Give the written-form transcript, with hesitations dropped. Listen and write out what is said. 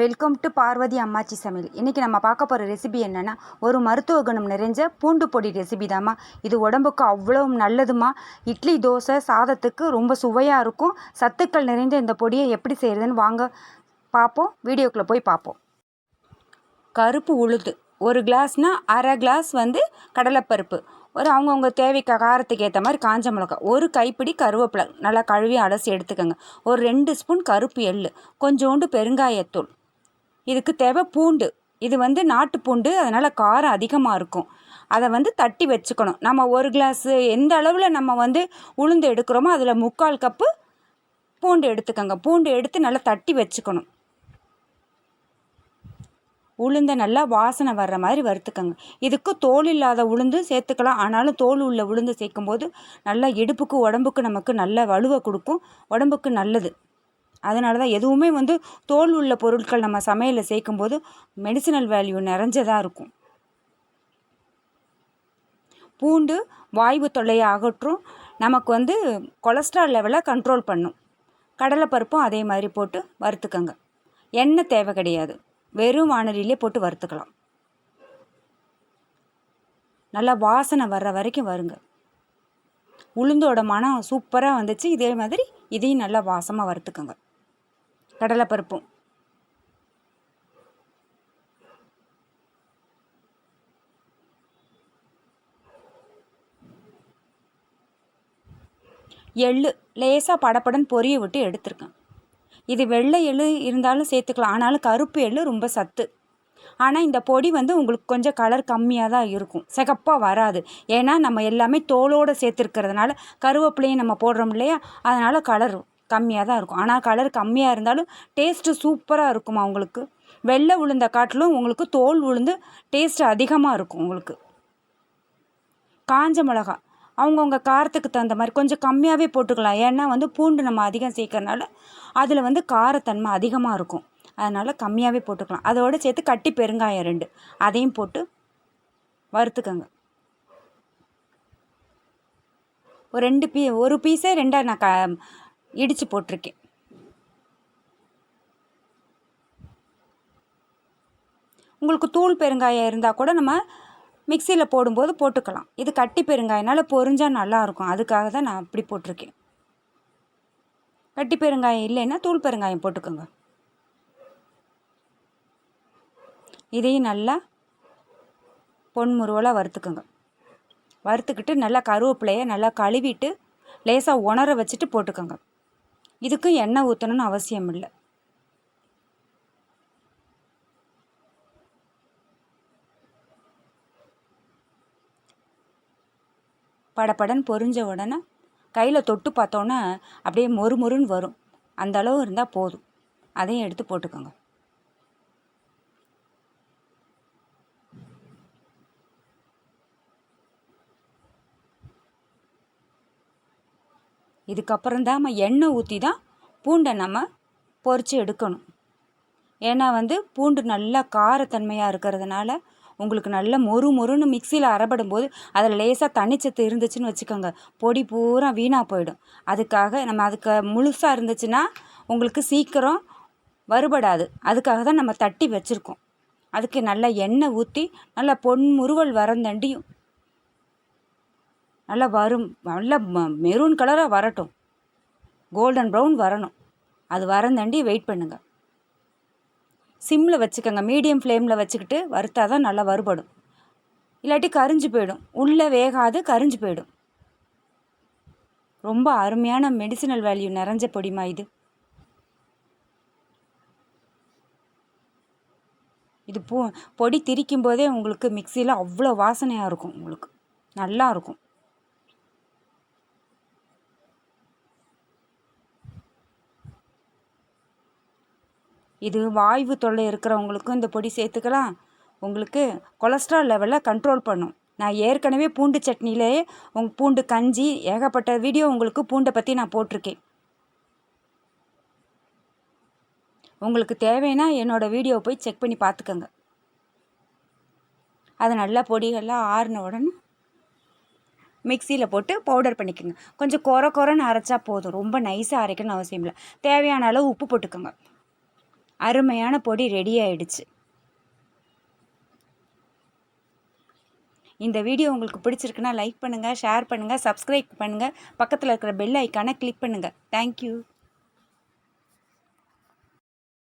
Welcome to Parvati அம்மாச்சி சமையல். இன்றைக்கி நம்ம பார்க்க போகிற ரெசிபி என்னென்னா, ஒரு மருத்துவ குணம் நிறைஞ்ச பூண்டு பொடி ரெசிபி தாம்மா. இது உடம்புக்கு அவ்வளோ நல்லதுமா. இட்லி, தோசை, சாதத்துக்கு ரொம்ப சுவையாக இருக்கும். சத்துக்கள் நிறைந்த இந்த பொடியை எப்படி செய்கிறதுன்னு வாங்க பார்ப்போம். வீடியோக்குள்ளே போய் பார்ப்போம். கருப்பு உளுந்து ஒரு கிளாஸ்னால் அரை கிளாஸ் கடலைப்பருப்பு, ஒரு அவங்கவுங்க தேவைக்கு காரத்துக்கு ஏற்ற மாதிரி காஞ்ச மிளகா, ஒரு கைப்பிடி கருவேப்பிலை நல்லா கழுவி அலசி எடுத்துக்கோங்க, ஒரு 2 ஸ்பூன் கருப்பு எள்ளு, கொஞ்சோண்டு பெருங்காயத்தூள். இதுக்கு தேவை பூண்டு. இது நாட்டு பூண்டு, அதனால் காரம் அதிகமாக இருக்கும். அதை தட்டி வச்சுக்கணும். நம்ம ஒரு கிளாஸு எந்த அளவில் நம்ம உளுந்து எடுக்கிறோமோ அதில் 3/4 கப்பு பூண்டு எடுத்துக்கோங்க. பூண்டு எடுத்து நல்லா தட்டி வச்சுக்கணும். உளுந்தை நல்லா வாசனை வர்ற மாதிரி வறுத்துக்கோங்க. இதுக்கு தோல் இல்லாத உளுந்து சேர்த்துக்கலாம், ஆனாலும் தோல் உள்ள உளுந்து சேர்க்கும்போது நல்லா இடுப்புக்கு உடம்புக்கு நமக்கு நல்ல வலுவை கொடுக்கும், உடம்புக்கு நல்லது. அதனால தான் எதுவுமே தோல் உள்ள பொருட்கள் நம்ம சமையலில் சேர்க்கும்போது மெடிசினல் வேல்யூ நிறைஞ்சதாக இருக்கும். பூண்டு வாய்வு தொல்லையை அகற்றும், நமக்கு கொலஸ்ட்ரால் லெவலை கண்ட்ரோல் பண்ணும். கடலைப்பருப்பும் அதே மாதிரி போட்டு வறுத்துக்கோங்க. எண்ணெய் தேவை கிடையாது, வெறும் வானலிலே போட்டு வறுத்துக்கலாம். நல்லா வாசனை வர்ற வரைக்கும் வருங்க. உளுந்தோட மனம் சூப்பராக வந்துச்சு. இதே மாதிரி இதையும் நல்லா வாசமாக வறுத்துக்கோங்க. கடலைப்பருப்பும் எள்ளு லேசாக படப்படன்னு பொரிய விட்டு எடுத்துருக்கேன். இது வெள்ளை எள்ளு இருந்தாலும் சேர்த்துக்கலாம், ஆனாலும் கருப்பு எள்ளு ரொம்ப சத்து. ஆனால் இந்த பொடி உங்களுக்கு கொஞ்சம் கலர் கம்மியாக தான் இருக்கும், சிகப்பாக வராது. ஏன்னா நம்ம எல்லாமே தோலோடு சேர்த்துருக்கிறதுனால, கருவேப்பிலையும் நம்ம போடுறோம் இல்லையா, அதனால் கலர் கம்மியாக தான் இருக்கும். ஆனால் கலர் கம்மியாக இருந்தாலும் டேஸ்ட்டு சூப்பராக இருக்குமா உங்களுக்கு. வெள்ளை உளுந்த காட்டிலும் உங்களுக்கு தோல் உளுந்து டேஸ்ட்டு அதிகமாக இருக்கும் உங்களுக்கு. காஞ்ச மிளகா அவங்கவுங்க காரத்துக்கு தகுந்த மாதிரி கொஞ்சம் கம்மியாகவே போட்டுக்கலாம். ஏன்னா பூண்டு நம்ம அதிகம் சேர்க்கறனால அதில் காரத்தன்மை அதிகமாக இருக்கும், அதனால் கம்மியாகவே போட்டுக்கலாம். அதோடு சேர்த்து கட்டி பெருங்காயம் 2, அதையும் போட்டு வறுத்துக்கோங்க. ஒரு பீஸே 2 நான் இடித்து போட்டிருக்கேன். உங்களுக்கு தூள் பெருங்காயம் இருந்தால் கூட நம்ம மிக்சியில் போடும்போது போட்டுக்கலாம். இது கட்டி பெருங்காயனால பொரிஞ்சால் நல்லாயிருக்கும், அதுக்காக தான் நான் அப்படி போட்டிருக்கேன். கட்டி பெருங்காயம் இல்லைன்னா தூள் பெருங்காயம் போட்டுக்கோங்க. இதையும் நல்லா பொன்முருவலாக வறுத்துக்கோங்க. வறுத்துக்கிட்டு நல்லா கருவேப்பிலையை நல்லா கழுவிட்டு லேசாக உணர வச்சுட்டு போட்டுக்கோங்க. இதுக்கும் எண்ணெய் ஊற்றணும்னு அவசியம் இல்லை. படப்படன் பொரிஞ்ச உடனே கையில் தொட்டு பார்த்தோன்னே அப்படியே மொறுமொறுன்னு வரும், அந்த அளவு இருந்தால் போதும். அதையும் எடுத்து போட்டுக்கோங்க. இதுக்கப்புறம் தான் எண்ணெய் ஊற்றி தான் பூண்டை நம்ம பொரித்து எடுக்கணும். ஏன்னா பூண்டு நல்லா காரத்தன்மையாக இருக்கிறதுனால உங்களுக்கு நல்ல மொறுன்னு மிக்சியில் அரைப்படும் போது அதில் லேசாக தண்ணிச்சத்து இருந்துச்சுன்னு வச்சுக்கோங்க, பொடி பூரா வீணாக போயிடும். அதுக்காக நம்ம அதுக்கு முழுசாக இருந்துச்சுன்னா உங்களுக்கு சீக்கிரம் வறுபடாது. அதுக்காக தான் நம்ம தட்டி வச்சுருக்கோம். அதுக்கு நல்லா எண்ணெய் ஊற்றி நல்லா பொன்முறுவல் வரந்தண்டியும் நல்லா நல்லா மெரூன் கலராக வரட்டும், கோல்டன் ப்ரௌன் வரணும். அது வரந்தண்டி வெயிட் பண்ணுங்கள். சிம்மில் வச்சுக்கோங்க, மீடியம் ஃப்ளேமில் வச்சுக்கிட்டு வறுத்தா தான் நல்லா வறுபடும். இல்லாட்டி கரிஞ்சு போயிடும், உள்ளே வேகாது கரிஞ்சு போயிடும். ரொம்ப அருமையான மெடிசினல் வேல்யூ நிறைஞ்ச பொடிமா இது. இது பொடி திரிக்கும் போதே உங்களுக்கு மிக்சியில் அவ்வளோ வாசனையாக இருக்கும், உங்களுக்கு நல்லா இருக்கும். இது வாய்வு தொல்லை இருக்கிறவங்களுக்கும் இந்த பொடி சேர்த்துக்கலாம். உங்களுக்கு கொலஸ்ட்ரால் லெவலில் கண்ட்ரோல் பண்ணும். நான் ஏற்கனவே பூண்டு சட்னியிலே பூண்டு கஞ்சி ஏகப்பட்ட வீடியோ உங்களுக்கு பூண்டை பற்றி நான் போட்டிருக்கேன். உங்களுக்கு தேவைன்னா என்னோடய வீடியோவை போய் செக் பண்ணி பார்த்துக்கோங்க. அது நல்லா பொடிகள்லாம் ஆறின உடனே மிக்சியில் போட்டு பவுடர் பண்ணிக்கோங்க. கொஞ்சம் கொரன்னு அரைச்சா போதும், ரொம்ப நைஸாக அரைக்கணும்னு அவசியம் இல்லை. தேவையான அளவு உப்பு போட்டுக்கோங்க. அருமையான பொடி ரெடி ஆயிடுச்சு. இந்த வீடியோ உங்களுக்கு பிடிச்சிருக்குன்னா லைக் பண்ணுங்கள், ஷேர் பண்ணுங்கள், சப்ஸ்கிரைப் பண்ணுங்கள், பக்கத்தில் இருக்கிற பெல் ஐக்கானை கிளிக் பண்ணுங்கள். தேங்க்யூ.